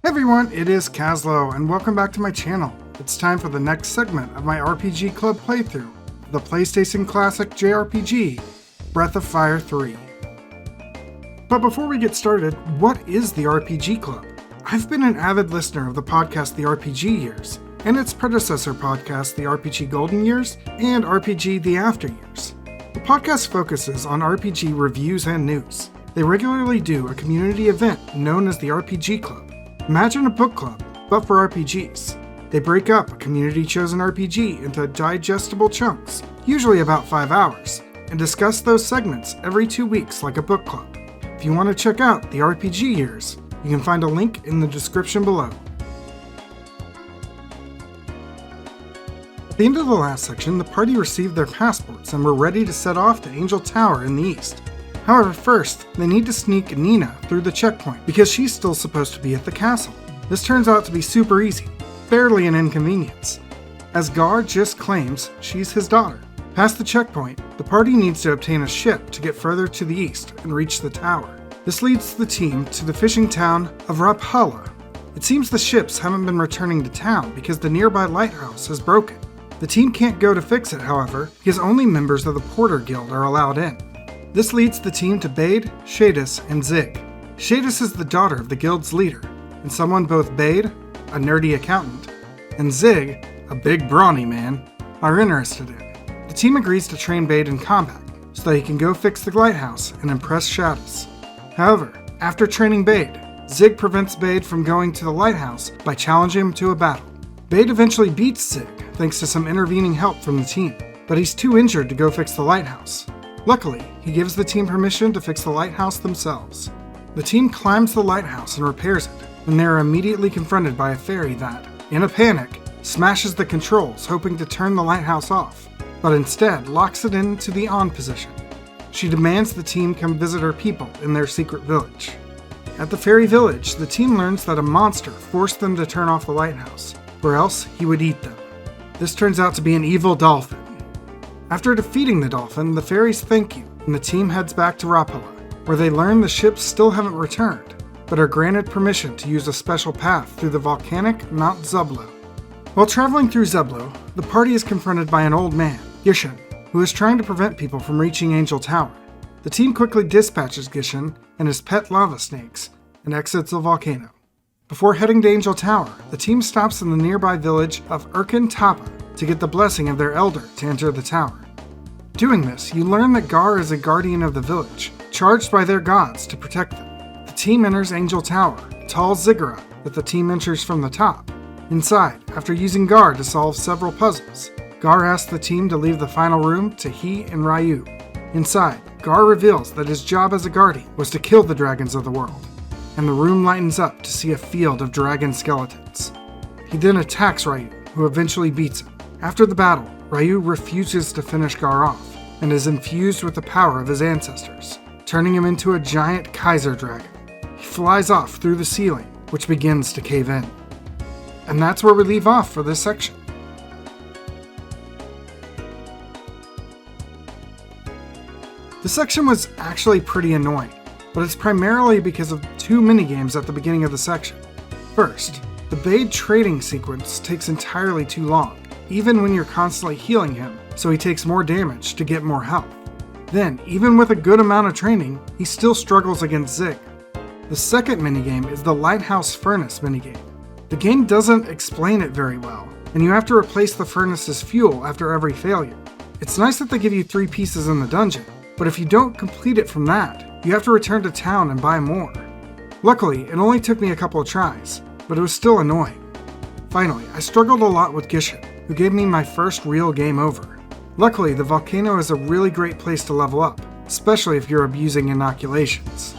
Hey everyone, it is Caslow, and welcome back to my channel. It's time for the next segment of my RPG Club playthrough, the PlayStation Classic JRPG, Breath of Fire 3. But before we get started, what is the RPG Club? I've been an avid listener of the podcast The RPG Years, and its predecessor podcast The RPG Golden Years, and RPG The After Years. The podcast focuses on RPG reviews and news. They regularly do a community event known as the RPG Club. Imagine a book club, but for RPGs. They break up a community-chosen RPG into digestible chunks, usually about 5 hours, and discuss those segments every 2 weeks like a book club. If you want to check out the RPG Years, you can find a link in the description below. At the end of the last section, the party received their passports and were ready to set off to Angel Tower in the east. However, first, they need to sneak Nina through the checkpoint because she's still supposed to be at the castle. This turns out to be super easy, barely an inconvenience, as Gar just claims she's his daughter. Past the checkpoint, the party needs to obtain a ship to get further to the east and reach the tower. This leads the team to the fishing town of Rapala. It seems the ships haven't been returning to town because the nearby lighthouse is broken. The team can't go to fix it, however, because only members of the Porter Guild are allowed in. This leads the team to Bade, Shadis, and Zig. Shadis is the daughter of the guild's leader, and someone both Bade, a nerdy accountant, and Zig, a big brawny man, are interested in. The team agrees to train Bade in combat, so that he can go fix the lighthouse and impress Shadis. However, after training Bade, Zig prevents Bade from going to the lighthouse by challenging him to a battle. Bade eventually beats Zig, thanks to some intervening help from the team, but he's too injured to go fix the lighthouse. Luckily, he gives the team permission to fix the lighthouse themselves. The team climbs the lighthouse and repairs it, when they are immediately confronted by a fairy that, in a panic, smashes the controls hoping to turn the lighthouse off, but instead locks it into the on position. She demands the team come visit her people in their secret village. At the fairy village, the team learns that a monster forced them to turn off the lighthouse, or else he would eat them. This turns out to be an evil dolphin. After defeating the dolphin, the fairies thank you, and the team heads back to Rapala, where they learn the ships still haven't returned, but are granted permission to use a special path through the volcanic Mount Zublo. While traveling through Zublo, the party is confronted by an old man, Gishin, who is trying to prevent people from reaching Angel Tower. The team quickly dispatches Gishin and his pet lava snakes, and exits the volcano. Before heading to Angel Tower, the team stops in the nearby village of Urkin Tapa to get the blessing of their elder to enter the tower. Doing this, you learn that Gar is a guardian of the village, charged by their gods to protect them. The team enters Angel Tower, a tall ziggurat that the team enters from the top. Inside, after using Gar to solve several puzzles, Gar asks the team to leave the final room to he and Ryu. Inside, Gar reveals that his job as a guardian was to kill the dragons of the world, and the room lightens up to see a field of dragon skeletons. He then attacks Ryu, who eventually beats him. After the battle, Ryu refuses to finish Gar off, and is infused with the power of his ancestors, turning him into a giant Kaiser dragon. He flies off through the ceiling, which begins to cave in. And that's where we leave off for this section. This section was actually pretty annoying, but it's primarily because of 2 minigames at the beginning of the section. First, the Bade trading sequence takes entirely too long, even when you're constantly healing him, so he takes more damage to get more health. Then, even with a good amount of training, he still struggles against Zig. The second minigame is the Lighthouse Furnace minigame. The game doesn't explain it very well, and you have to replace the furnace's fuel after every failure. It's nice that they give you 3 pieces in the dungeon, but if you don't complete it from that, you have to return to town and buy more. Luckily, it only took me a couple of tries, but it was still annoying. Finally, I struggled a lot with Gishin, who gave me my first real game over. Luckily, the volcano is a really great place to level up, especially if you're abusing inoculations.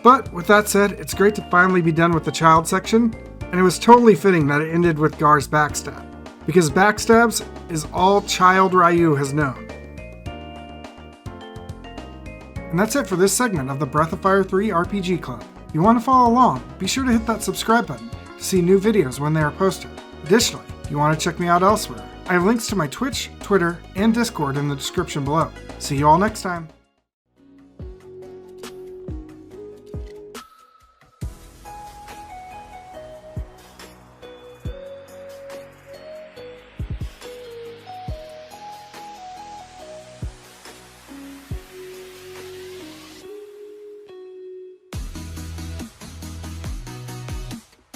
But with that said, it's great to finally be done with the child section, and it was totally fitting that it ended with Gar's backstab, because backstabs is all child Ryu has known. And that's it for this segment of the Breath of Fire 3 RPG Club. If you want to follow along, be sure to hit that subscribe button to see new videos when they are posted. Additionally, if you want to check me out elsewhere, I have links to my Twitch, Twitter, and Discord in the description below. See you all next time.